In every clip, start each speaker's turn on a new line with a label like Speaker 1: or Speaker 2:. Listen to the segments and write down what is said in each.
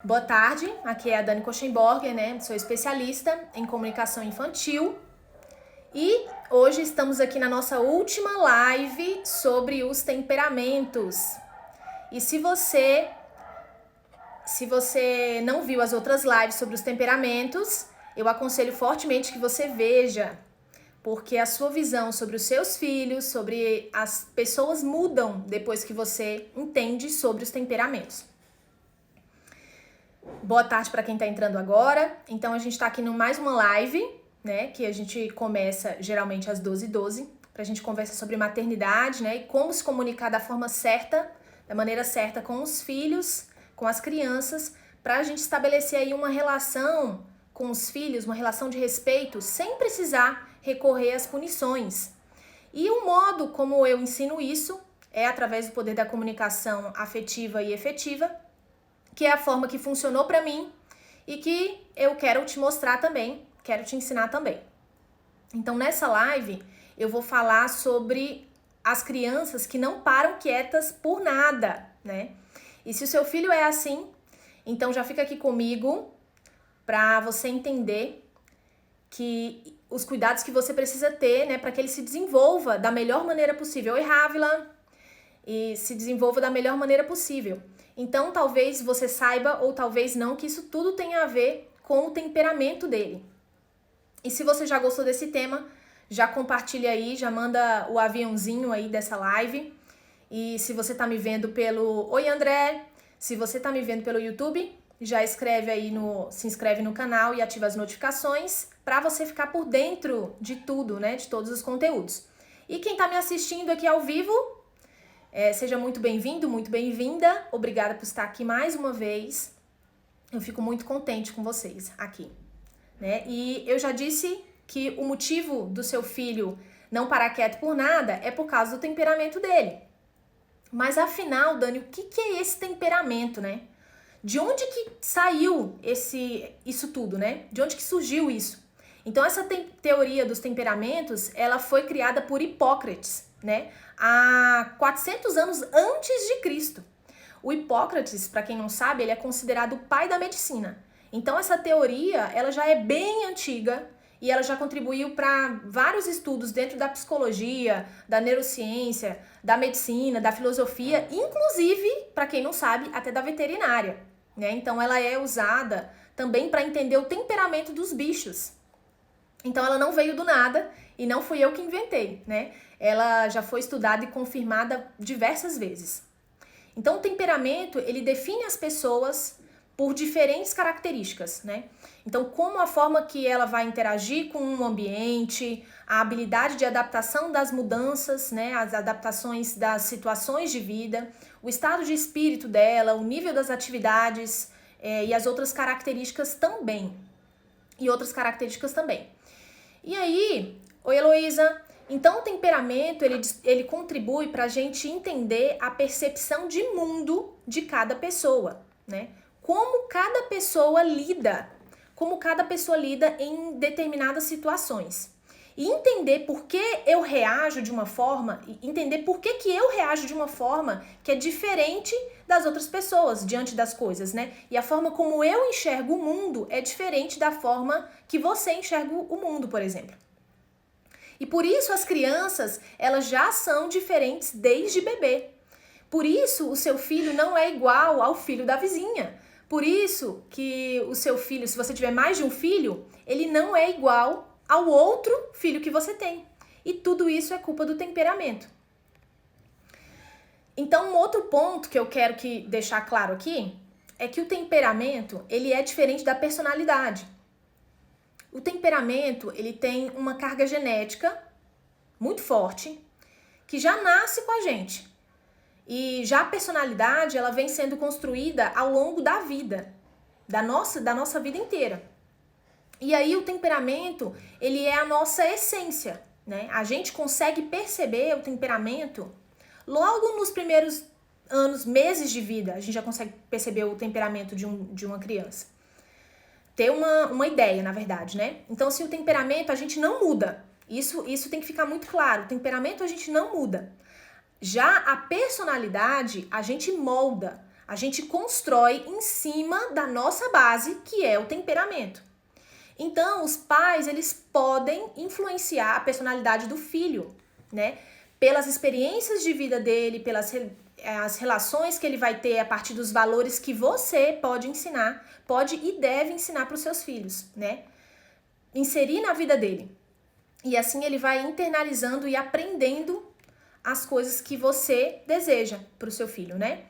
Speaker 1: Boa tarde, aqui é a Dani Koschenborger, né? Sou especialista em comunicação infantil e hoje estamos aqui na nossa última live sobre os temperamentos. E se você não viu as outras lives sobre os temperamentos, eu aconselho fortemente que você veja, porque a sua visão sobre os seus filhos, sobre as pessoas mudam depois que você entende sobre os temperamentos. Boa tarde para quem está entrando agora. Então a gente está aqui no mais uma live, né? Que a gente começa geralmente às 12h12, para a gente conversar sobre maternidade, né? E como se comunicar da forma certa, da maneira certa com os filhos, com as crianças, para a gente estabelecer aí uma relação com os filhos, uma relação de respeito, sem precisar recorrer às punições. E o modo como eu ensino isso é através do poder da comunicação afetiva e efetiva, que é a forma que funcionou para mim e que eu quero te mostrar também, quero te ensinar também. Então, nessa live, eu vou falar sobre as crianças que não param quietas por nada, né? E se o seu filho é assim, então já fica aqui comigo para você entender que os cuidados que você precisa ter, né, para que ele se desenvolva da melhor maneira possível. Oi, Rávila! E se desenvolva da melhor maneira possível. Então, talvez você saiba, ou talvez não, que isso tudo tem a ver com o temperamento dele. E se você já gostou desse tema, já compartilha aí, já manda o aviãozinho aí dessa live. E se você tá me vendo pelo... Oi, André! Se você tá me vendo pelo YouTube, já escreve aí se inscreve no canal e ativa as notificações para você ficar por dentro de tudo, né? De todos os conteúdos. E quem tá me assistindo aqui ao vivo... seja muito bem-vindo, muito bem-vinda. Obrigada por estar aqui mais uma vez. Eu fico muito contente com vocês aqui, né? E eu já disse que o motivo do seu filho não parar quieto por nada é por causa do temperamento dele. Mas afinal, Dani, o que é esse temperamento, né? De onde que saiu isso tudo, né? De onde que surgiu isso? Então, essa teoria dos temperamentos, ela foi criada por Hipócrates, né? Há 400 anos antes de Cristo. O Hipócrates, para quem não sabe, ele é considerado o pai da medicina. Então, essa teoria, ela já é bem antiga e ela já contribuiu para vários estudos dentro da psicologia, da neurociência, da medicina, da filosofia, inclusive, para quem não sabe, até da veterinária, né? Então, ela é usada também para entender o temperamento dos bichos. Então, ela não veio do nada e não fui eu que inventei, né? Ela já foi estudada e confirmada diversas vezes. Então, o temperamento, ele define as pessoas por diferentes características, né? Então, como a forma que ela vai interagir com o ambiente, a habilidade de adaptação das mudanças, né? As adaptações das situações de vida, o estado de espírito dela, o nível das atividades e as outras características também. E aí, oi, Heloísa. Então, o temperamento, ele contribui para a gente entender a percepção de mundo de cada pessoa, né? Como cada pessoa lida em determinadas situações. E entender por que eu reajo de uma forma, entender por que eu reajo de uma forma que é diferente das outras pessoas diante das coisas, né? E a forma como eu enxergo o mundo é diferente da forma que você enxerga o mundo, por exemplo. E por isso as crianças, elas já são diferentes desde bebê. Por isso o seu filho não é igual ao filho da vizinha. Por isso que o seu filho, se você tiver mais de um filho, ele não é igual ao outro filho que você tem. E tudo isso é culpa do temperamento. Então, um outro ponto que eu quero deixar claro aqui é que o temperamento, ele é diferente da personalidade. O temperamento, ele tem uma carga genética muito forte, que já nasce com a gente. E já a personalidade, ela vem sendo construída ao longo da vida, da nossa vida inteira. E aí o temperamento, ele é a nossa essência, né? A gente consegue perceber o temperamento logo nos primeiros anos, meses de vida, a gente já consegue perceber o temperamento de uma criança. Ter uma ideia, na verdade, né? Então, assim, o temperamento a gente não muda. Isso tem que ficar muito claro. O temperamento a gente não muda. Já a personalidade a gente molda. A gente constrói em cima da nossa base, que é o temperamento. Então, os pais, eles podem influenciar a personalidade do filho, né? Pelas experiências de vida dele, pelas as relações que ele vai ter a partir dos valores que você pode ensinar, pode e deve ensinar para os seus filhos, né? Inserir na vida dele. E assim ele vai internalizando e aprendendo as coisas que você deseja para o seu filho, né?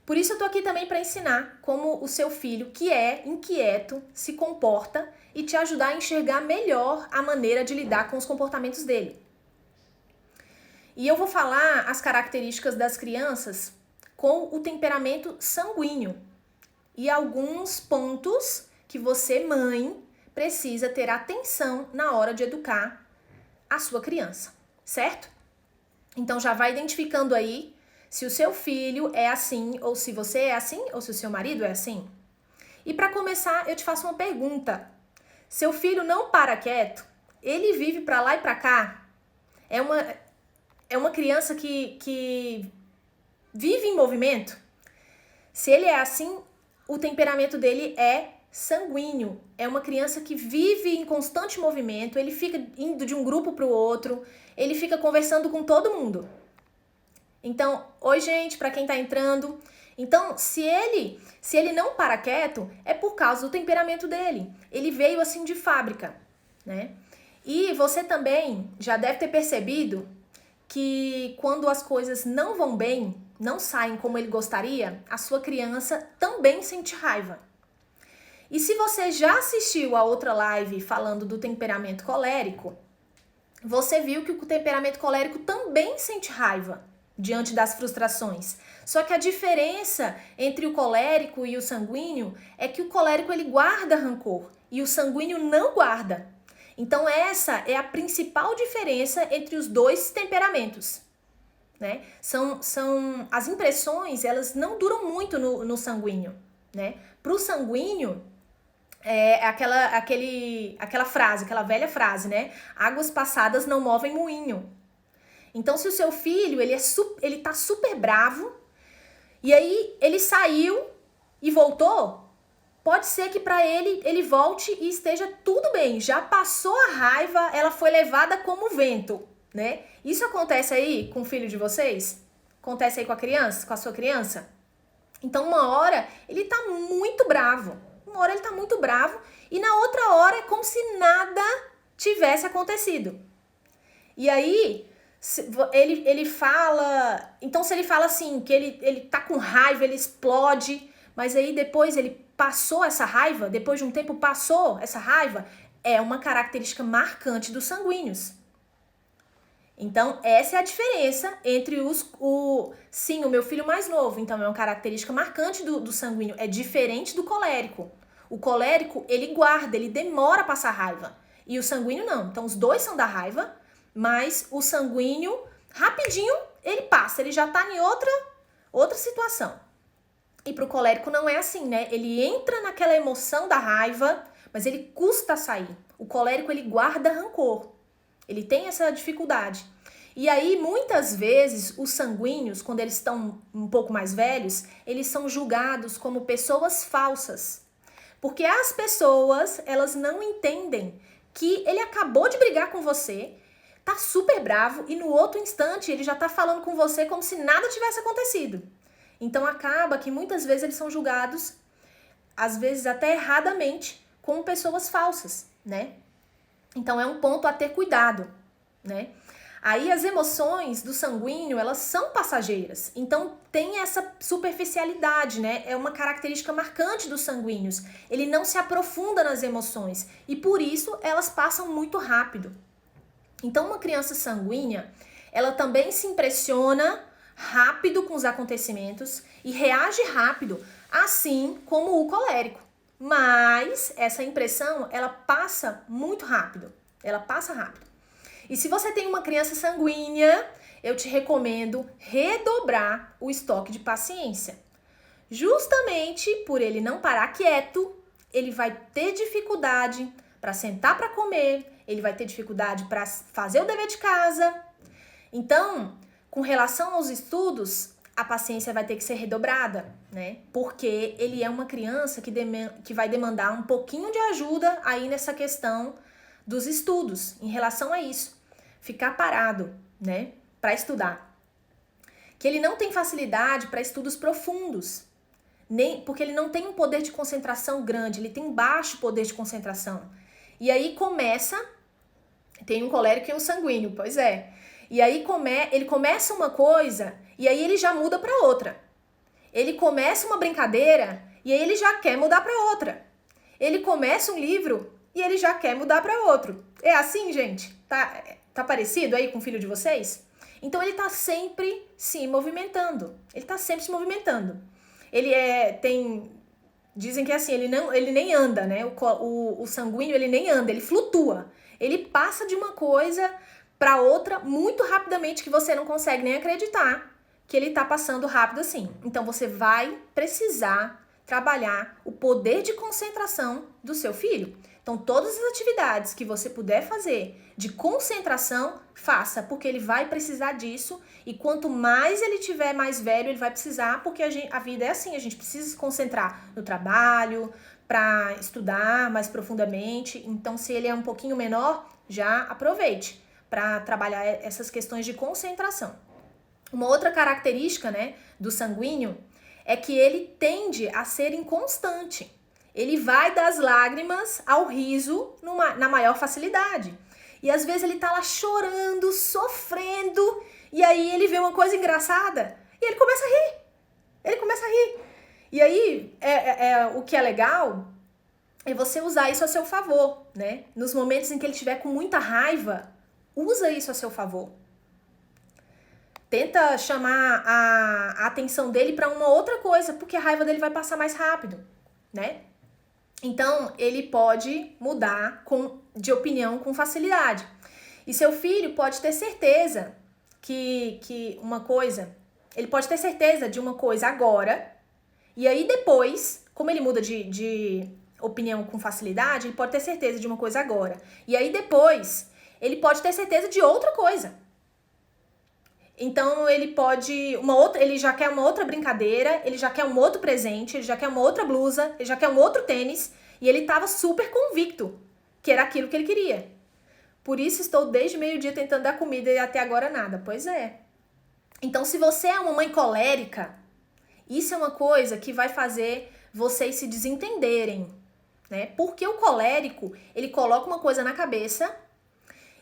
Speaker 1: Por isso eu tô aqui também para ensinar como o seu filho, que é inquieto, se comporta e te ajudar a enxergar melhor a maneira de lidar com os comportamentos dele. E eu vou falar as características das crianças com o temperamento sanguíneo e alguns pontos que você, mãe, precisa ter atenção na hora de educar a sua criança, certo? Então já vai identificando aí se o seu filho é assim, ou se você é assim, ou se o seu marido é assim. E para começar, eu te faço uma pergunta. Seu filho não para quieto? Ele vive para lá e para cá? É uma criança que vive em movimento? Se ele é assim, o temperamento dele é sanguíneo. É uma criança que vive em constante movimento, ele fica indo de um grupo para o outro, ele fica conversando com todo mundo. Então, oi gente, para quem tá entrando. Então, se ele não para quieto, é por causa do temperamento dele. Ele veio assim de fábrica, né? E você também já deve ter percebido que quando as coisas não vão bem, não saem como ele gostaria, a sua criança também sente raiva. E se você já assistiu a outra live falando do temperamento colérico, você viu que o temperamento colérico também sente raiva diante das frustrações. Só que a diferença entre o colérico e o sanguíneo é que o colérico ele guarda rancor e o sanguíneo não guarda. Então essa é a principal diferença entre os dois temperamentos, né? São as impressões, elas não duram muito no sanguíneo, né? Para o sanguíneo é aquela frase, aquela velha frase, né? Águas passadas não movem moinho. Então, se o seu filho, ele tá super bravo, e aí ele saiu e voltou, pode ser que para ele volte e esteja tudo bem. Já passou a raiva, ela foi levada como vento, né? Isso acontece aí com o filho de vocês? Acontece aí com a criança, com a sua criança? Então, uma hora ele tá muito bravo. Uma hora ele tá muito bravo e na outra hora é como se nada tivesse acontecido. E aí ele fala, então se ele fala assim, que ele tá com raiva, ele explode, mas aí depois ele passou essa raiva, depois de um tempo passou essa raiva, é uma característica marcante dos sanguíneos. Então essa é a diferença entre sim, o meu filho mais novo, então é uma característica marcante do sanguíneo, é diferente do colérico. O colérico, ele guarda, ele demora a passar raiva, e o sanguíneo não. Então os dois são da raiva, mas o sanguíneo, rapidinho, ele passa, ele já tá em outra situação. E pro colérico não é assim, né? Ele entra naquela emoção da raiva, mas ele custa sair. O colérico, ele guarda rancor. Ele tem essa dificuldade. E aí, muitas vezes, os sanguíneos, quando eles estão um pouco mais velhos, eles são julgados como pessoas falsas. Porque as pessoas, elas não entendem que ele acabou de brigar com você, tá super bravo e no outro instante ele já tá falando com você como se nada tivesse acontecido. Então acaba que muitas vezes eles são julgados, às vezes até erradamente, como pessoas falsas, né? Então é um ponto a ter cuidado, né? Aí as emoções do sanguíneo, elas são passageiras. Então tem essa superficialidade, né? É uma característica marcante dos sanguíneos. Ele não se aprofunda nas emoções e por isso elas passam muito rápido. Então, uma criança sanguínea, ela também se impressiona rápido com os acontecimentos e reage rápido, assim como o colérico. Mas essa impressão, ela passa muito rápido. Ela passa rápido. E se você tem uma criança sanguínea, eu te recomendo redobrar o estoque de paciência. Justamente por ele não parar quieto, ele vai ter dificuldade para sentar para comer, ele vai ter dificuldade para fazer o dever de casa. Então, com relação aos estudos, a paciência vai ter que ser redobrada, né? Porque ele é uma criança que vai demandar um pouquinho de ajuda aí nessa questão dos estudos, em relação a isso. Ficar parado, né? Para estudar. Que ele não tem facilidade para estudos profundos. Porque ele não tem um poder de concentração grande, ele tem baixo poder de concentração. E aí tem um colérico e um sanguíneo, pois é. E aí ele começa uma coisa e aí ele já muda para outra. Ele começa uma brincadeira e aí ele já quer mudar para outra. Ele começa um livro e ele já quer mudar para outro. É assim, gente? Tá parecido aí com o filho de vocês? Então ele tá sempre se movimentando. Ele tá sempre se movimentando. Dizem que é assim, ele nem anda, né? O sanguíneo, ele nem anda, ele flutua. Ele passa de uma coisa para outra muito rapidamente que você não consegue nem acreditar que ele tá passando rápido assim. Então você vai precisar trabalhar o poder de concentração do seu filho. Então todas as atividades que você puder fazer de concentração, faça, porque ele vai precisar disso e quanto mais ele tiver mais velho, ele vai precisar, porque a vida é assim, a gente precisa se concentrar no trabalho, para estudar mais profundamente. Então se ele é um pouquinho menor, já aproveite para trabalhar essas questões de concentração. Uma outra característica, né, do sanguíneo é que ele tende a ser inconstante. Ele vai das lágrimas ao riso na maior facilidade. E às vezes ele tá lá chorando, sofrendo, e aí ele vê uma coisa engraçada e ele começa a rir. Ele começa a rir. E aí, o que é legal é você usar isso a seu favor, né? Nos momentos em que ele estiver com muita raiva, usa isso a seu favor. Tenta chamar a atenção dele para uma outra coisa, porque a raiva dele vai passar mais rápido, né? Então, ele pode mudar de opinião com facilidade. E seu filho pode ter certeza ele pode ter certeza de uma coisa agora, e aí depois, como ele muda de opinião com facilidade, ele pode ter certeza de uma coisa agora. E aí depois, ele pode ter certeza de outra coisa. Então ele já quer uma outra brincadeira, ele já quer um outro presente, ele já quer uma outra blusa, ele já quer um outro tênis, e ele estava super convicto que era aquilo que ele queria. Por isso estou desde meio-dia tentando dar comida e até agora nada. Pois é. Então se você é uma mãe colérica, isso é uma coisa que vai fazer vocês se desentenderem, né? Porque o colérico, ele coloca uma coisa na cabeça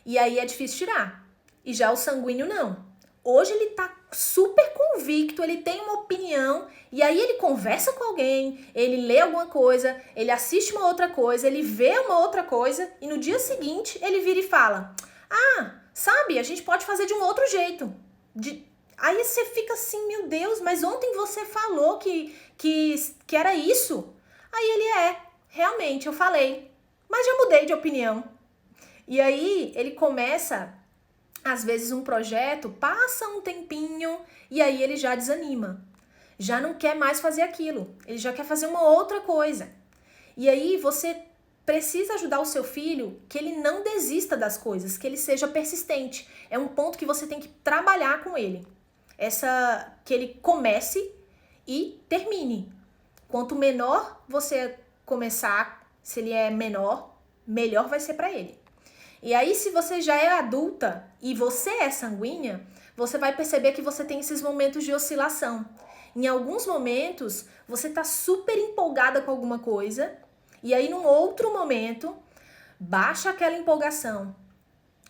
Speaker 1: e aí é difícil tirar. E já o sanguíneo não. Hoje ele tá super convicto, ele tem uma opinião, e aí ele conversa com alguém, ele lê alguma coisa, ele assiste uma outra coisa, ele vê uma outra coisa, e no dia seguinte ele vira e fala: sabe, a gente pode fazer de um outro jeito. Aí você fica assim, meu Deus, mas ontem você falou que era isso. Aí ele realmente, eu falei, mas já mudei de opinião. E aí ele começa... Às vezes um projeto passa um tempinho e aí ele já desanima. Já não quer mais fazer aquilo. Ele já quer fazer uma outra coisa. E aí você precisa ajudar o seu filho que ele não desista das coisas, que ele seja persistente. É um ponto que você tem que trabalhar com ele. Que ele comece e termine. Quanto menor você começar, se ele é menor, melhor vai ser para ele. E aí, se você já é adulta e você é sanguínea, você vai perceber que você tem esses momentos de oscilação. Em alguns momentos, você tá super empolgada com alguma coisa, e aí, num outro momento, baixa aquela empolgação.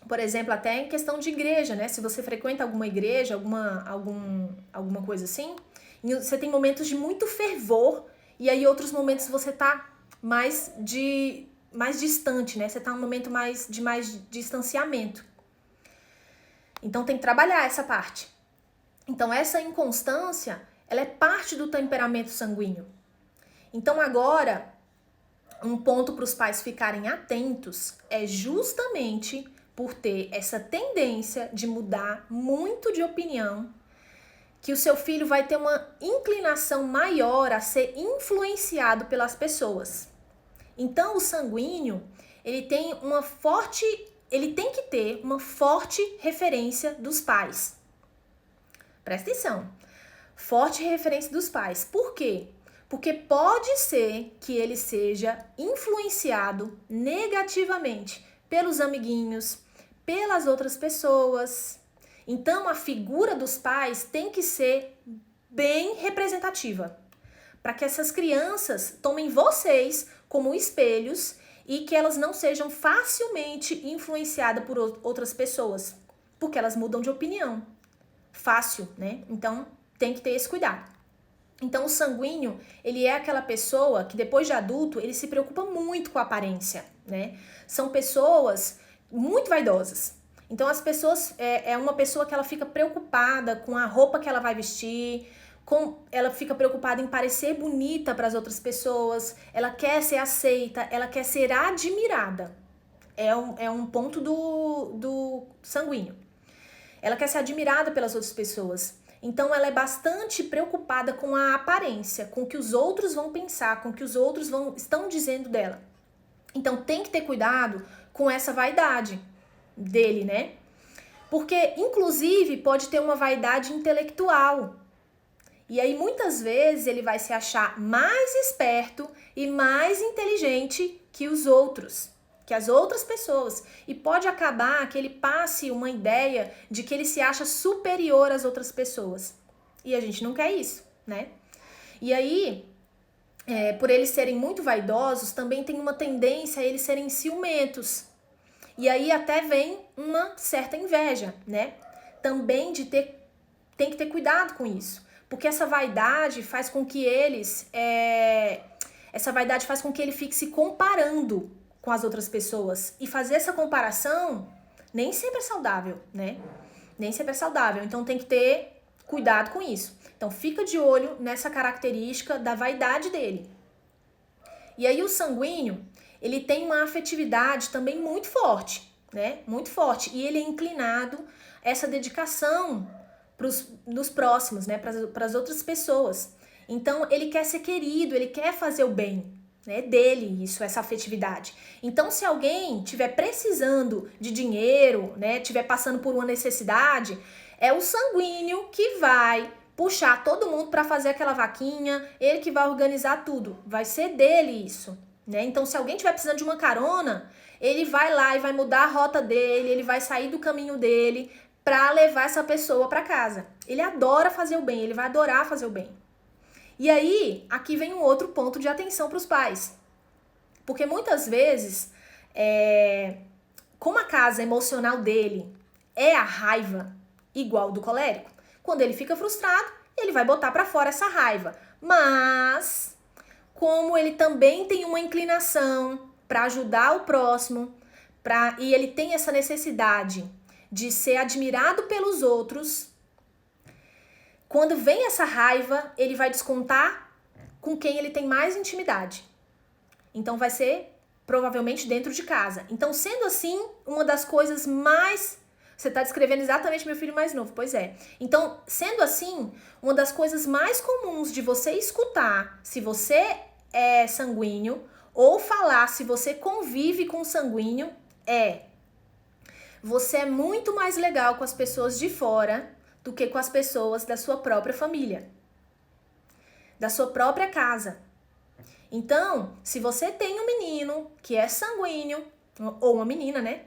Speaker 1: Por exemplo, até em questão de igreja, né? Se você frequenta alguma igreja, alguma coisa assim, você tem momentos de muito fervor, e aí outros momentos você tá mais distante, né? Você tá num momento de mais distanciamento. Então tem que trabalhar essa parte. Então essa inconstância, ela é parte do temperamento sanguíneo. Então agora, um ponto para os pais ficarem atentos é justamente por ter essa tendência de mudar muito de opinião, que o seu filho vai ter uma inclinação maior a ser influenciado pelas pessoas. Então, o sanguíneo, ele tem que ter uma forte referência dos pais. Presta atenção, Forte referência dos pais. Por quê? Porque pode ser que ele seja influenciado negativamente pelos amiguinhos, pelas outras pessoas. Então, a figura dos pais tem que ser bem representativa, para que essas crianças tomem vocês como espelhos e que elas não sejam facilmente influenciadas por outras pessoas, porque elas mudam de opinião. Fácil, né? Então, tem que ter esse cuidado. Então, o sanguíneo, ele é aquela pessoa que depois de adulto, ele se preocupa muito com a aparência, né? São pessoas muito vaidosas. Então, as pessoas, é uma pessoa que ela fica preocupada com a roupa que ela vai vestir, ela fica preocupada em parecer bonita para as outras pessoas, ela quer ser aceita, ela quer ser admirada. É um ponto do sanguíneo. Ela quer ser admirada pelas outras pessoas. Então, ela é bastante preocupada com a aparência, com o que os outros vão pensar, com o que os outros estão dizendo dela. Então, tem que ter cuidado com essa vaidade dele, né? Porque, inclusive, pode ter uma vaidade intelectual. E aí, muitas vezes, ele vai se achar mais esperto e mais inteligente que os outros, que as outras pessoas. E pode acabar que ele passe uma ideia de que ele se acha superior às outras pessoas. E a gente não quer isso, né? E aí, por eles serem muito vaidosos, também tem uma tendência a eles serem ciumentos. E aí até vem uma certa inveja, né? Também tem que ter cuidado com isso. Porque essa vaidade faz com que ele fique se comparando com as outras pessoas. E fazer essa comparação nem sempre é saudável, né? Nem sempre é saudável. Então tem que ter cuidado com isso. Então fica de olho nessa característica da vaidade dele. E aí o sanguíneo, ele tem uma afetividade também muito forte, né? Muito forte. E ele é inclinado a essa dedicação nos próximos, né? Para as outras pessoas. Então ele quer ser querido, ele quer fazer o bem, né, dele, essa afetividade. Então, se alguém estiver precisando de dinheiro, né, estiver passando por uma necessidade, é o sanguíneo que vai puxar todo mundo para fazer aquela vaquinha, ele que vai organizar tudo. Vai ser dele isso, né? Então, se alguém estiver precisando de uma carona, ele vai lá e vai mudar a rota dele, ele vai sair do caminho dele para levar essa pessoa para casa. Ele adora fazer o bem, ele vai adorar fazer o bem. E aí, aqui vem um outro ponto de atenção para os pais. Porque muitas vezes, como a casa emocional dele é a raiva igual do colérico, quando ele fica frustrado, ele vai botar para fora essa raiva. Mas, como ele também tem uma inclinação para ajudar o próximo, e ele tem essa necessidade de ser admirado pelos outros, quando vem essa raiva, ele vai descontar com quem ele tem mais intimidade. Então, vai ser provavelmente dentro de casa. Então, sendo assim, uma das coisas mais... Você está descrevendo exatamente meu filho mais novo, pois é. Então, sendo assim, uma das coisas mais comuns de você escutar, se você é sanguíneo, ou falar se você convive com sanguíneo, você é muito mais legal com as pessoas de fora do que com as pessoas da sua própria família, da sua própria casa. Então, se você tem um menino que é sanguíneo, ou uma menina, né?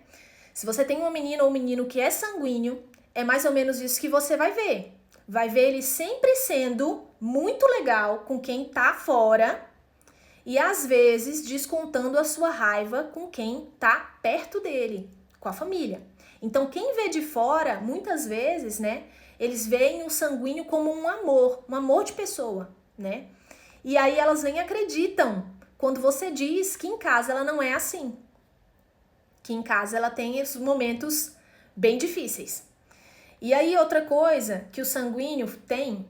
Speaker 1: Se você tem uma menina ou um menino que é sanguíneo, é mais ou menos isso que você vai ver. Vai ver ele sempre sendo muito legal com quem tá fora e às vezes descontando a sua raiva com quem tá perto dele, com a família. Então, quem vê de fora, muitas vezes, né? Eles veem o sanguíneo como um amor de pessoa, né? E aí elas vêm e acreditam quando você diz que em casa ela não é assim. Que em casa ela tem esses momentos bem difíceis. E aí outra coisa que o sanguíneo tem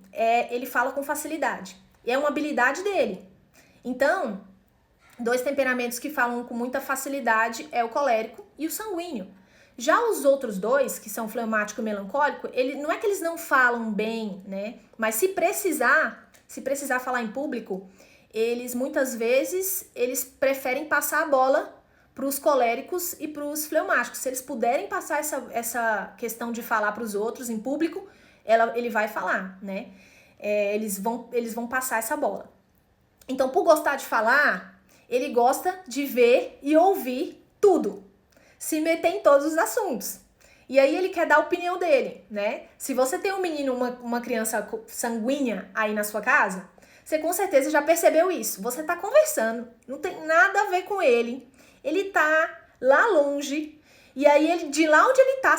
Speaker 1: ele fala com facilidade. E é uma habilidade dele. Então, 2 temperamentos que falam com muita facilidade é o colérico e o sanguíneo. Já os outros 2, que são fleumático e melancólico, não é que eles não falam bem, né? Mas se precisar falar em público, eles muitas vezes preferem passar a bola para os coléricos e para os fleumáticos. Se eles puderem passar essa questão de falar para os outros em público, ele vai falar, né? eles vão passar essa bola. Então, por gostar de falar, ele gosta de ver e ouvir tudo, se meter em todos os assuntos. E aí ele quer dar a opinião dele, né? Se você tem um menino, uma criança sanguínea aí na sua casa, você com certeza já percebeu isso. Você tá conversando, não tem nada a ver com ele. Ele tá lá longe, e aí de lá onde ele tá,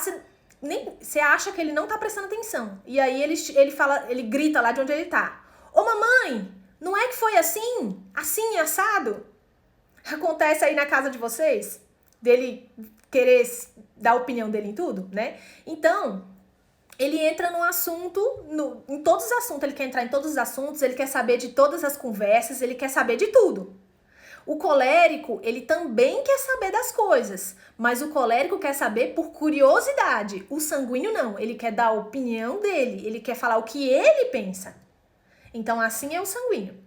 Speaker 1: você acha que ele não tá prestando atenção. E aí ele grita lá de onde ele tá. Ô mamãe, não é que foi assim? Assim, assado? Acontece aí na casa de vocês? Dele querer dar a opinião dele em tudo, né? Então, ele entra no assunto, em todos os assuntos, ele quer entrar em todos os assuntos, ele quer saber de todas as conversas, ele quer saber de tudo. O colérico, ele também quer saber das coisas, mas o colérico quer saber por curiosidade. O sanguíneo não, ele quer dar a opinião dele, ele quer falar o que ele pensa. Então, assim é o sanguíneo.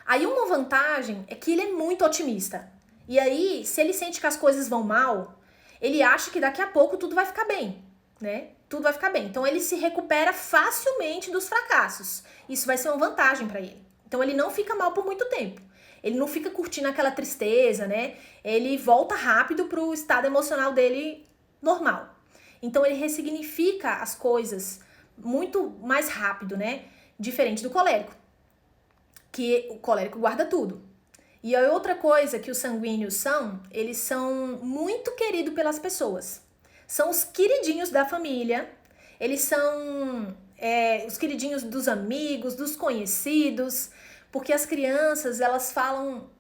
Speaker 1: Aí, uma vantagem é que ele é muito otimista. E aí, se ele sente que as coisas vão mal, ele acha que daqui a pouco tudo vai ficar bem, né? Tudo vai ficar bem. Então, ele se recupera facilmente dos fracassos. Isso vai ser uma vantagem para ele. Então, ele não fica mal por muito tempo. Ele não fica curtindo aquela tristeza, né? Ele volta rápido pro estado emocional dele normal. Então, ele ressignifica as coisas muito mais rápido, né? Diferente do colérico, que o colérico guarda tudo. E a outra coisa que os sanguíneos são, eles são muito queridos pelas pessoas. São os queridinhos da família, eles são os queridinhos dos amigos, dos conhecidos, porque as crianças, elas são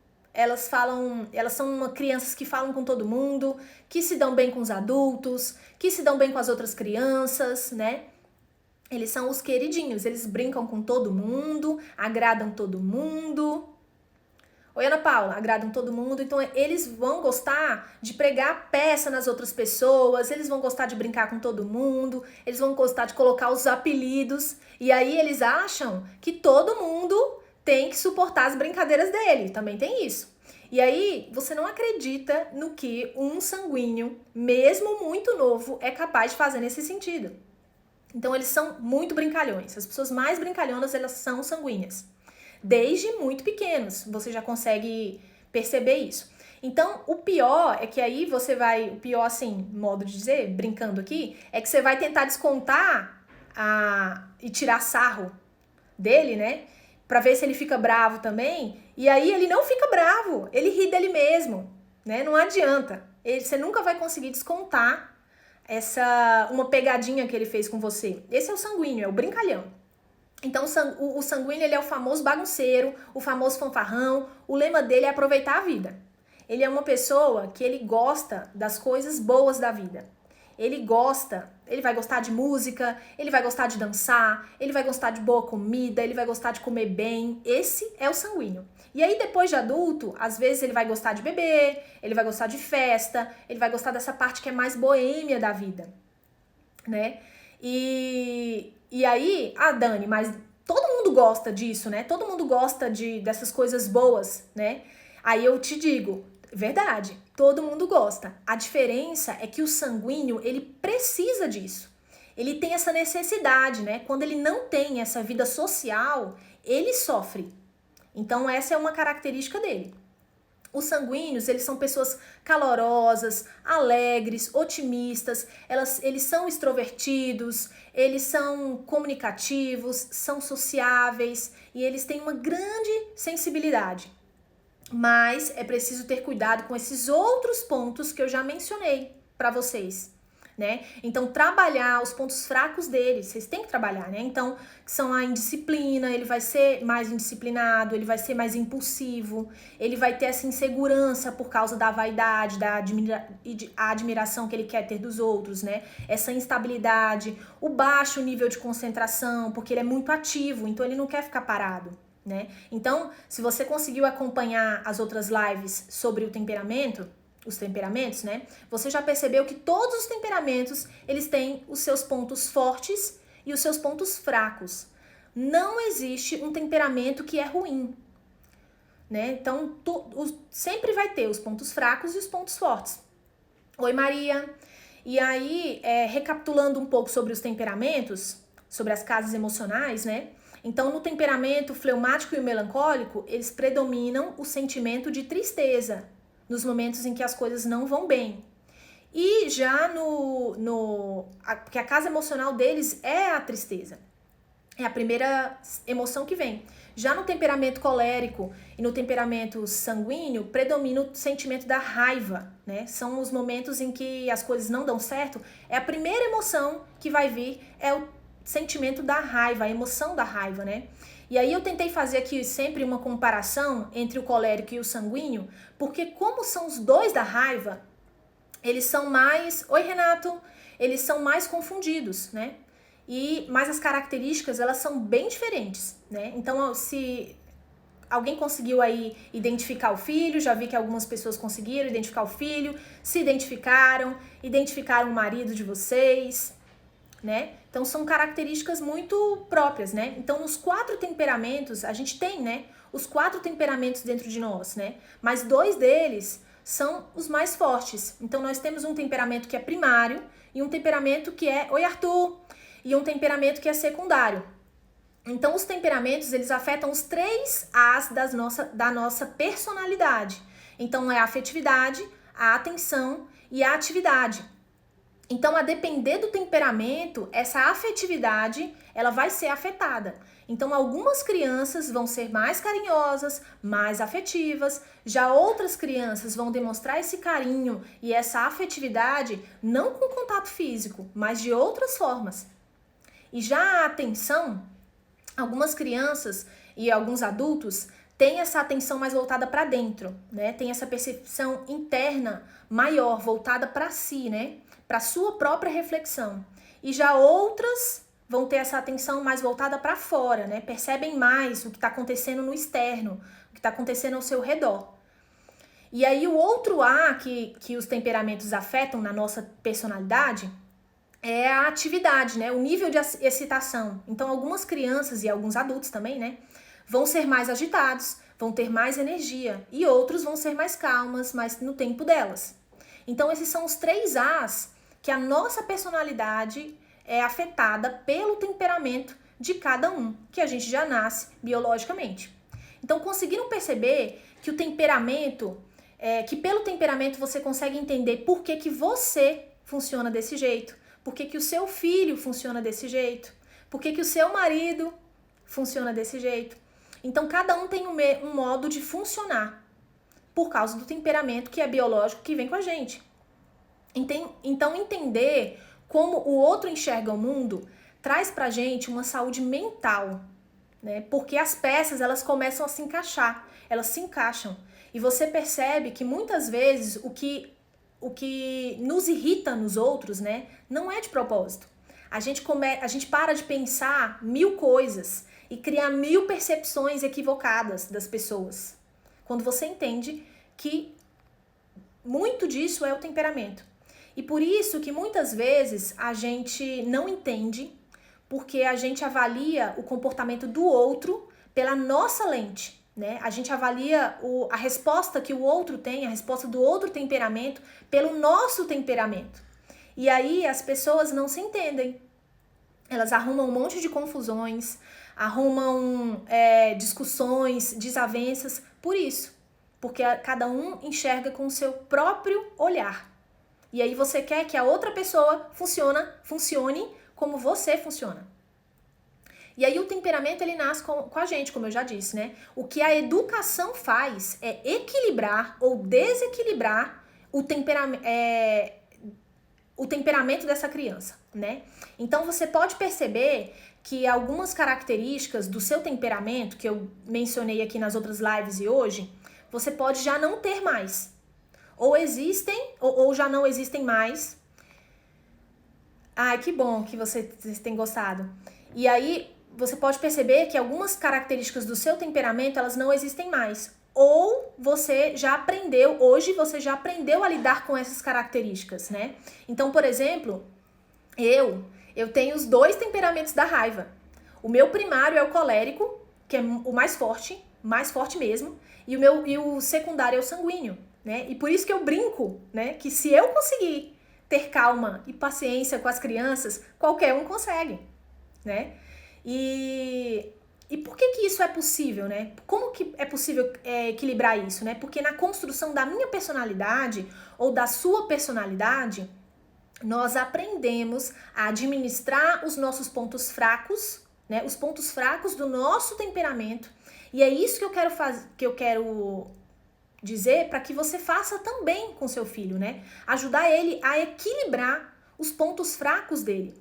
Speaker 1: crianças que falam com todo mundo, que se dão bem com os adultos, que se dão bem com as outras crianças, né? Eles são os queridinhos, eles brincam com todo mundo, agradam todo mundo. Oi, Ana Paula, agradam todo mundo, então eles vão gostar de pregar peça nas outras pessoas, eles vão gostar de brincar com todo mundo, eles vão gostar de colocar os apelidos, e aí eles acham que todo mundo tem que suportar as brincadeiras dele, também tem isso. E aí você não acredita no que um sanguíneo, mesmo muito novo, é capaz de fazer nesse sentido. Então eles são muito brincalhões, as pessoas mais brincalhonas, elas são sanguíneas. Desde muito pequenos, você já consegue perceber isso. Então, o pior é que aí você vai, o pior assim, modo de dizer, brincando aqui, é que você vai tentar descontar e tirar sarro dele, né? Pra ver se ele fica bravo também. E aí ele não fica bravo, ele ri dele mesmo, né? Não adianta. Você nunca vai conseguir descontar uma pegadinha que ele fez com você. Esse é o sanguíneo, é o brincalhão. Então, o sanguíneo, ele é o famoso bagunceiro, o famoso fanfarrão. O lema dele é aproveitar a vida. Ele é uma pessoa que ele gosta das coisas boas da vida. Ele vai gostar de música, ele vai gostar de dançar, ele vai gostar de boa comida, ele vai gostar de comer bem. Esse é o sanguíneo. E aí, depois de adulto, às vezes ele vai gostar de beber, ele vai gostar de festa, ele vai gostar dessa parte que é mais boêmia da vida, né? E aí, Dani, mas todo mundo gosta disso, né? Todo mundo gosta dessas coisas boas, né? Aí eu te digo, verdade, todo mundo gosta. A diferença é que o sanguíneo, ele precisa disso. Ele tem essa necessidade, né? Quando ele não tem essa vida social, ele sofre. Então essa é uma característica dele. Os sanguíneos, eles são pessoas calorosas, alegres, otimistas, eles são extrovertidos, eles são comunicativos, são sociáveis e eles têm uma grande sensibilidade. Mas é preciso ter cuidado com esses outros pontos que eu já mencionei para vocês, né? Então, trabalhar os pontos fracos dele, vocês têm que trabalhar, né? Então, são a indisciplina, ele vai ser mais indisciplinado, ele vai ser mais impulsivo, ele vai ter essa insegurança por causa da vaidade, da admiração que ele quer ter dos outros, né? Essa instabilidade, o baixo nível de concentração, porque ele é muito ativo, então ele não quer ficar parado, né? Então, se você conseguiu acompanhar as outras lives sobre o temperamento, os temperamentos, né? Você já percebeu que todos os temperamentos, eles têm os seus pontos fortes e os seus pontos fracos. Não existe um temperamento que é ruim, né? Então, sempre vai ter os pontos fracos e os pontos fortes. Oi, Maria. E aí, recapitulando um pouco sobre os temperamentos, sobre as casas emocionais, né? Então, no temperamento fleumático e o melancólico, eles predominam o sentimento de tristeza nos momentos em que as coisas não vão bem. E já porque a casa emocional deles é a tristeza. É a primeira emoção que vem. Já no temperamento colérico e no temperamento sanguíneo, predomina o sentimento da raiva, né? São os momentos em que as coisas não dão certo. É a primeira emoção que vai vir, é o sentimento da raiva, a emoção da raiva, né? E aí eu tentei fazer aqui sempre uma comparação entre o colérico e o sanguíneo, porque como são os dois da raiva, eles são mais... Oi, Renato! Eles são mais confundidos, né? Mas as características, elas são bem diferentes, né? Então, se alguém conseguiu aí identificar o filho, já vi que algumas pessoas conseguiram identificar o filho, se identificaram o marido de vocês, né? Então, são características muito próprias, né? Então, nos 4 temperamentos, a gente tem, né? Os 4 temperamentos dentro de nós, né? Mas 2 deles são os mais fortes. Então, nós temos um temperamento que é primário e um temperamento que é... Oi, Arthur! E um temperamento que é secundário. Então, os temperamentos, eles afetam os 3 As da nossa personalidade. Então, é a afetividade, a atenção e a atividade. Então, a depender do temperamento, essa afetividade, ela vai ser afetada. Então, algumas crianças vão ser mais carinhosas, mais afetivas, já outras crianças vão demonstrar esse carinho e essa afetividade não com contato físico, mas de outras formas. E já a atenção, algumas crianças e alguns adultos têm essa atenção mais voltada para dentro, né? Tem essa percepção interna maior, voltada para si, né? Para sua própria reflexão. E já outras vão ter essa atenção mais voltada para fora, né? Percebem mais o que está acontecendo no externo, o que está acontecendo ao seu redor. E aí o outro A que os temperamentos afetam na nossa personalidade é a atividade, né? O nível de excitação. Então, algumas crianças e alguns adultos também, né? Vão ser mais agitados, vão ter mais energia. E outros vão ser mais calmas, mais no tempo delas. Então, esses são os 3 As que a nossa personalidade é afetada pelo temperamento de cada um, que a gente já nasce biologicamente. Então, conseguiram perceber que o temperamento, que pelo temperamento você consegue entender por que você funciona desse jeito. Por que o seu filho funciona desse jeito? Por que o seu marido funciona desse jeito? Então, cada um tem um modo de funcionar por causa do temperamento que é biológico que vem com a gente. Então, entender como o outro enxerga o mundo traz pra gente uma saúde mental, né? Porque as peças, elas começam a se encaixar, elas se encaixam. E você percebe que muitas vezes o que nos irrita nos outros, né, não é de propósito. A gente para de pensar 1000 coisas e criar 1000 percepções equivocadas das pessoas. Quando você entende que muito disso é o temperamento. E por isso que muitas vezes a gente não entende, porque a gente avalia o comportamento do outro pela nossa lente. Né? A gente avalia a resposta que o outro tem, a resposta do outro temperamento, pelo nosso temperamento. E aí as pessoas não se entendem. Elas arrumam um monte de confusões, arrumam discussões, desavenças, por isso. Porque cada um enxerga com o seu próprio olhar. E aí você quer que a outra pessoa funcione como você funciona. E aí o temperamento, ele nasce com a gente, como eu já disse, né? O que a educação faz é equilibrar ou desequilibrar o temperamento dessa criança, né? Então você pode perceber que algumas características do seu temperamento, que eu mencionei aqui nas outras lives e hoje, você pode já não ter mais. Ou existem, ou já não existem mais. Ai, que bom que vocês têm gostado. E aí você pode perceber que algumas características do seu temperamento, elas não existem mais. Ou você já aprendeu a lidar com essas características, né? Então, por exemplo, eu tenho os 2 temperamentos da raiva. O meu primário é o colérico, que é o mais forte mesmo, e o secundário é o sanguíneo, né? E por isso que eu brinco, né? Que se eu conseguir ter calma e paciência com as crianças, qualquer um consegue, né? E E por que que isso é possível, né? Como que é possível equilibrar isso, né? Porque na construção da minha personalidade ou da sua personalidade, nós aprendemos a administrar os nossos pontos fracos, né? Os pontos fracos do nosso temperamento. E é isso que eu quero dizer para que você faça também com seu filho, né? Ajudar ele a equilibrar os pontos fracos dele.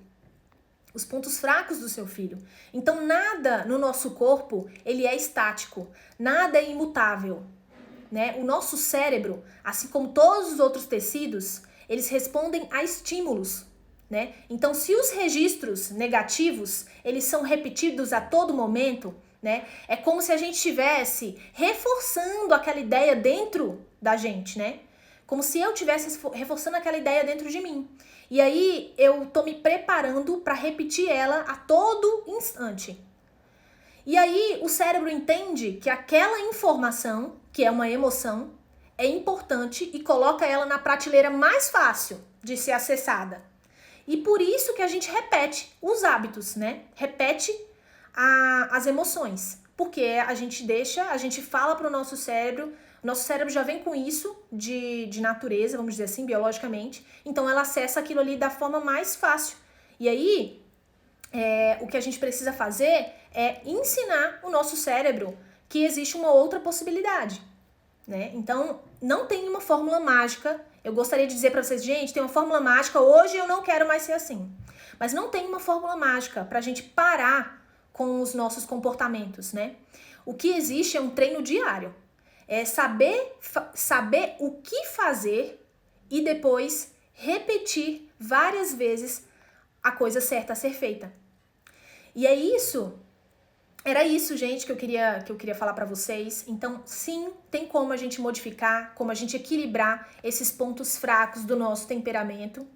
Speaker 1: Os pontos fracos do seu filho. Então, nada no nosso corpo, ele é estático. Nada é imutável, né? O nosso cérebro, assim como todos os outros tecidos, eles respondem a estímulos, né? Então, se os registros negativos, eles são repetidos a todo momento, né? É como se a gente estivesse reforçando aquela ideia dentro da gente, né? Como se eu estivesse reforçando aquela ideia dentro de mim. E aí eu tô me preparando para repetir ela a todo instante. E aí o cérebro entende que aquela informação, que é uma emoção, é importante e coloca ela na prateleira mais fácil de ser acessada. E por isso que a gente repete os hábitos, né? Repete as emoções. Porque a gente fala para o nosso cérebro já vem com isso de natureza, vamos dizer assim, biologicamente. Então ela acessa aquilo ali da forma mais fácil. E aí, o que a gente precisa fazer é ensinar o nosso cérebro que existe uma outra possibilidade, né? Então, não tem uma fórmula mágica. Eu gostaria de dizer para vocês, gente, tem uma fórmula mágica, hoje eu não quero mais ser assim. Mas não tem uma fórmula mágica para a gente parar com os nossos comportamentos, né? O que existe é um treino diário. É saber o que fazer e depois repetir várias vezes a coisa certa a ser feita. E era isso, gente, que eu queria falar para vocês. Então, sim, tem como a gente modificar, como a gente equilibrar esses pontos fracos do nosso temperamento,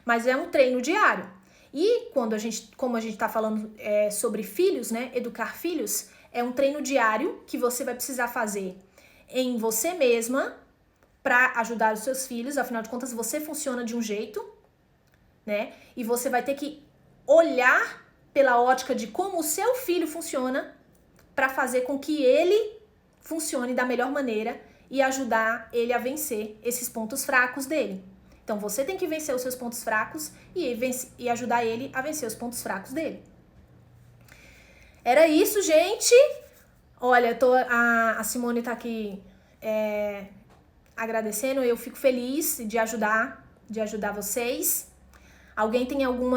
Speaker 1: mas é um treino diário. E como a gente tá falando sobre filhos, né, educar filhos, é um treino diário que você vai precisar fazer em você mesma para ajudar os seus filhos. Afinal de contas, você funciona de um jeito, né? E você vai ter que olhar pela ótica de como o seu filho funciona para fazer com que ele funcione da melhor maneira e ajudar ele a vencer esses pontos fracos dele. Então, você tem que vencer os seus pontos fracos e ajudar ele a vencer os pontos fracos dele. Era isso, gente. Olha, a Simone tá aqui agradecendo. Eu fico feliz de ajudar vocês. Alguém tem algum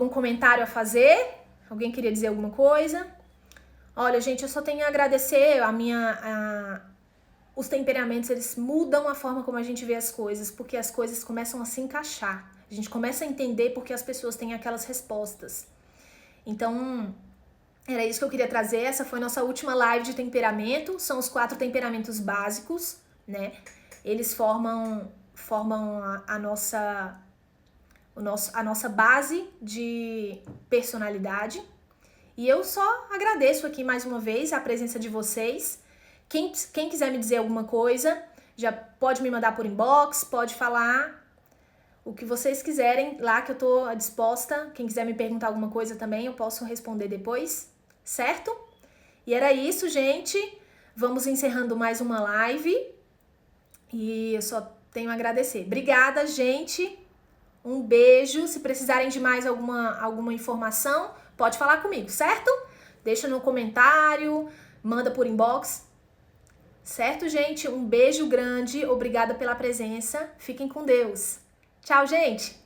Speaker 1: comentário a fazer? Alguém queria dizer alguma coisa? Olha, gente, eu só tenho a agradecer os temperamentos, eles mudam a forma como a gente vê as coisas, porque as coisas começam a se encaixar. A gente começa a entender porque as pessoas têm aquelas respostas. Então, era isso que eu queria trazer. Essa foi nossa última live de temperamento. São os 4 temperamentos básicos, né? Eles formam a nossa base de personalidade. E eu só agradeço aqui mais uma vez a presença de vocês. Quem quiser me dizer alguma coisa, já pode me mandar por inbox, pode falar o que vocês quiserem lá, que eu tô disposta. Quem quiser me perguntar alguma coisa também, eu posso responder depois, certo? E era isso, gente. Vamos encerrando mais uma live. E eu só tenho a agradecer. Obrigada, gente. Um beijo. Se precisarem de mais alguma informação, pode falar comigo, certo? Deixa no comentário, manda por inbox. Certo, gente? Um beijo grande. Obrigada pela presença. Fiquem com Deus. Tchau, gente!